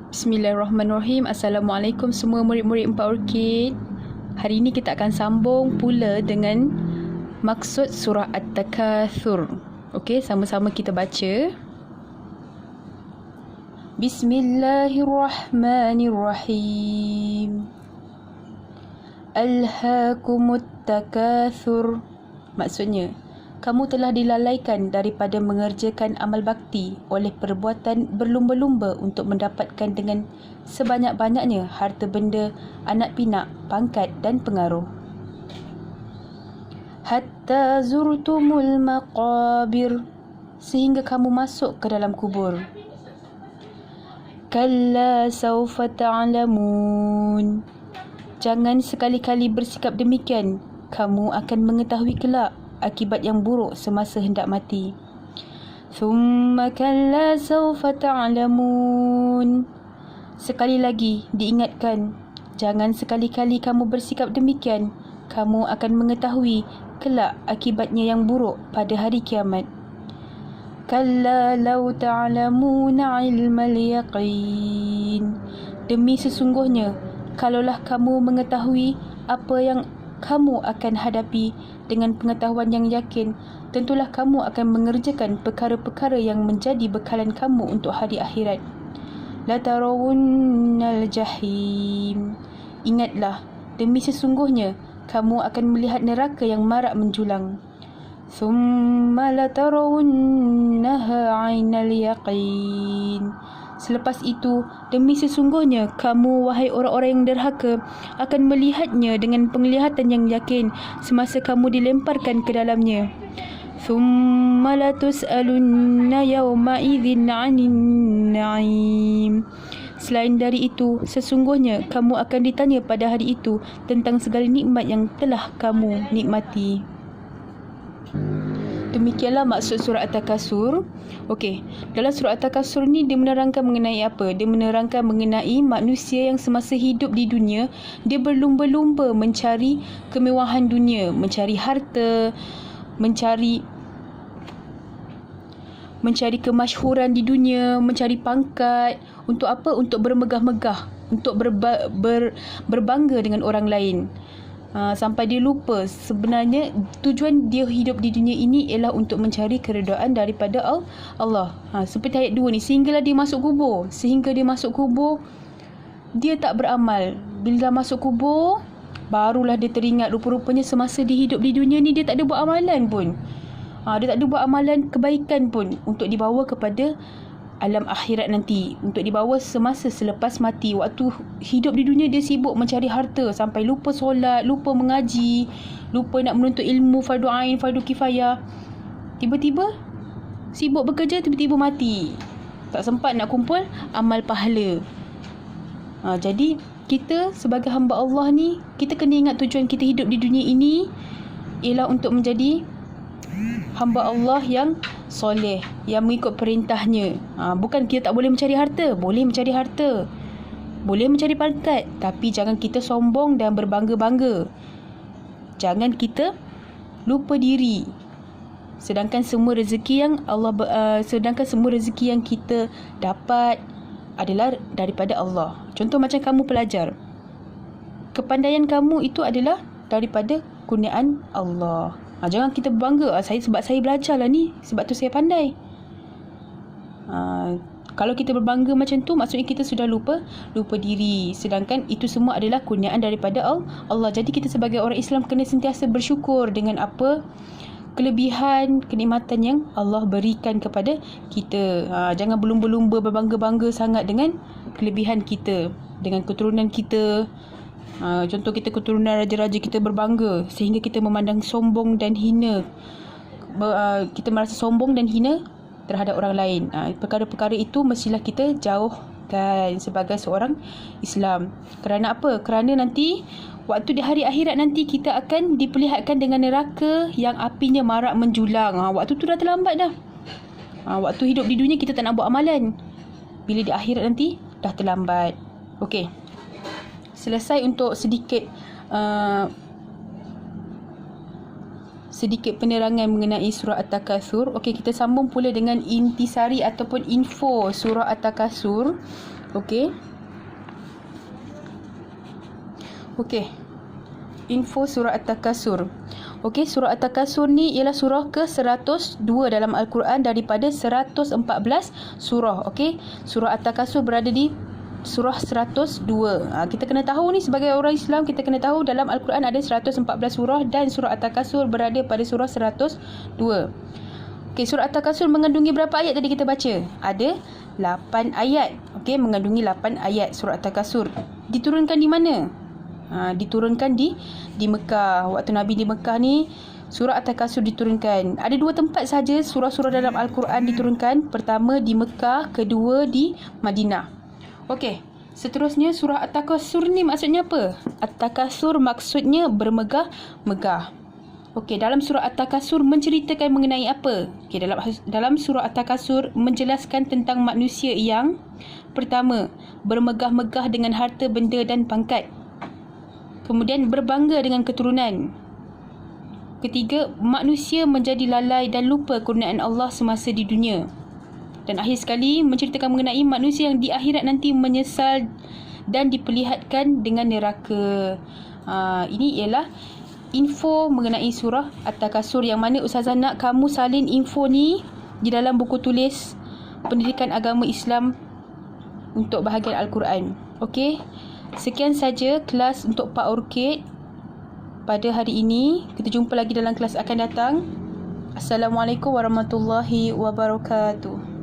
Bismillahirrahmanirrahim. Assalamualaikum semua murid-murid 4 Orchid. Hari ini kita akan sambung pula dengan maksud surah At-Takatsur. Okey, sama-sama kita baca. Bismillahirrahmanirrahim. Alhaakumut takatsur. Maksudnya, kamu telah dilalaikan daripada mengerjakan amal bakti oleh perbuatan berlumba-lumba untuk mendapatkan dengan sebanyak-banyaknya harta benda, anak pinak, pangkat dan pengaruh. Hatta zurtumul maqabir, sehingga kamu masuk ke dalam kubur. Kalla sawfa ta'lamun, jangan sekali-kali bersikap demikian, kamu akan mengetahui kelak akibat yang buruk semasa hendak mati. Thumma kalla sawfa ta'lamun, sekali lagi diingatkan, jangan sekali-kali kamu bersikap demikian, kamu akan mengetahui kelak akibatnya yang buruk pada hari kiamat. Kalla law ta'lamuna ilmal yaqin, demi sesungguhnya kalaulah kamu mengetahui apa yang kamu akan hadapi dengan pengetahuan yang yakin, tentulah kamu akan mengerjakan perkara-perkara yang menjadi bekalan kamu untuk hari akhirat. La tarawunnal jahim, ingatlah, demi sesungguhnya kamu akan melihat neraka yang marak menjulang. Thumma la tarawunnaha 'ainal yaqin, selepas itu, demi sesungguhnya kamu, wahai orang-orang yang derhaka, akan melihatnya dengan penglihatan yang yakin semasa kamu dilemparkan ke dalamnya. Thumma latus'alunna yawma idzin 'anin na'im, selain dari itu, sesungguhnya kamu akan ditanya pada hari itu tentang segala nikmat yang telah kamu nikmati. Demikianlah maksud surah At-Takatsur. Okey, dalam surah At-Takatsur ni dia menerangkan mengenai apa? Dia menerangkan mengenai manusia yang semasa hidup di dunia, dia berlumba-lumba mencari kemewahan dunia, mencari harta, mencari kemasyhuran di dunia, mencari pangkat. Untuk apa? Untuk bermegah-megah, untuk berbangga dengan orang lain. Sampai dia lupa sebenarnya tujuan dia hidup di dunia ini ialah untuk mencari keredaan daripada Allah. Seperti ayat 2 ni, sehingga dia masuk kubur, dia tak beramal. Bila masuk kubur, barulah dia teringat rupa-rupanya semasa dia hidup di dunia ni dia tak ada buat amalan pun. Dia tak ada buat amalan kebaikan pun untuk dibawa kepada alam akhirat nanti, untuk dibawa semasa selepas mati. Waktu hidup di dunia dia sibuk mencari harta sampai lupa solat, lupa mengaji, lupa nak menuntut ilmu fardu ain, fardu kifayah. Tiba-tiba sibuk bekerja, tiba-tiba mati, tak sempat nak kumpul amal pahala. Jadi kita sebagai hamba Allah ni, kita kena ingat tujuan kita hidup di dunia ini ialah untuk menjadi hamba Allah yang soleh, yang mengikut perintahnya. Bukan kita tak boleh mencari harta. Boleh mencari harta, boleh mencari pangkat, tapi jangan kita sombong dan berbangga-bangga. Jangan kita lupa diri. Sedangkan semua rezeki yang kita dapat adalah daripada Allah. Contoh macam kamu pelajar, kepandaian kamu itu adalah daripada kurniaan Allah. Jangan kita berbangga, sebab saya belajar lah ni, sebab tu saya pandai. Kalau kita berbangga macam tu, maksudnya kita sudah lupa diri. Sedangkan itu semua adalah kurniaan daripada Allah. Jadi kita sebagai orang Islam kena sentiasa bersyukur dengan apa kelebihan, kenikmatan yang Allah berikan kepada kita. Jangan berlumba-lumba, berbangga-bangga sangat dengan kelebihan kita, dengan keturunan kita. Contoh kita keturunan raja-raja, kita berbangga sehingga kita memandang sombong dan hina. Kita merasa sombong dan hina terhadap orang lain. Perkara-perkara itu mestilah kita jauhkan sebagai seorang Islam. Kerana apa? Kerana nanti waktu di hari akhirat nanti kita akan diperlihatkan dengan neraka yang apinya marak menjulang. Waktu tu dah terlambat dah. Waktu hidup di dunia kita tak nak buat amalan. Bila di akhirat nanti dah terlambat. Okey. Selesai untuk sedikit penerangan mengenai surah At-Takatsur. Okey, kita sambung pula dengan intisari ataupun info surah At-Takatsur. Okey. Okey. Info surah At-Takasur. Okey, surah At-Takasur ni ialah surah ke-102 dalam Al-Quran daripada 114 surah. Okey, surah At-Takasur berada di surah 102. Kita kena tahu ni, sebagai orang Islam, kita kena tahu dalam Al-Quran ada 114 surah dan surah At-Takasur berada pada surah 102. Okey, surah At-Takasur mengandungi berapa ayat tadi kita baca? Ada 8 ayat. Okey, mengandungi 8 ayat surah At-Takasur. Diturunkan di mana? Diturunkan di Mekah. Waktu Nabi di Mekah ni, surah At-Takasur diturunkan. Ada 2 tempat saja surah-surah dalam Al-Quran diturunkan. Pertama di Mekah, kedua di Madinah. Okey, seterusnya surah At-Takasur ni maksudnya apa? At-Takasur maksudnya bermegah-megah. Okey, dalam surah At-Takasur menceritakan mengenai apa? Okey, dalam surah At-Takasur menjelaskan tentang manusia yang pertama, bermegah-megah dengan harta benda dan pangkat. Kemudian berbangga dengan keturunan. Ketiga, manusia menjadi lalai dan lupa kurniaan Allah semasa di dunia. Dan akhir sekali menceritakan mengenai manusia yang di akhirat nanti menyesal dan diperlihatkan dengan neraka. Ini ialah info mengenai surah At-Takasur, yang mana Ustazah nak kamu salin info ni di dalam buku tulis pendidikan agama Islam untuk bahagian Al-Quran. Okey, sekian saja kelas untuk Pak Orchid pada hari ini. Kita jumpa lagi dalam kelas akan datang. Assalamualaikum warahmatullahi wabarakatuh.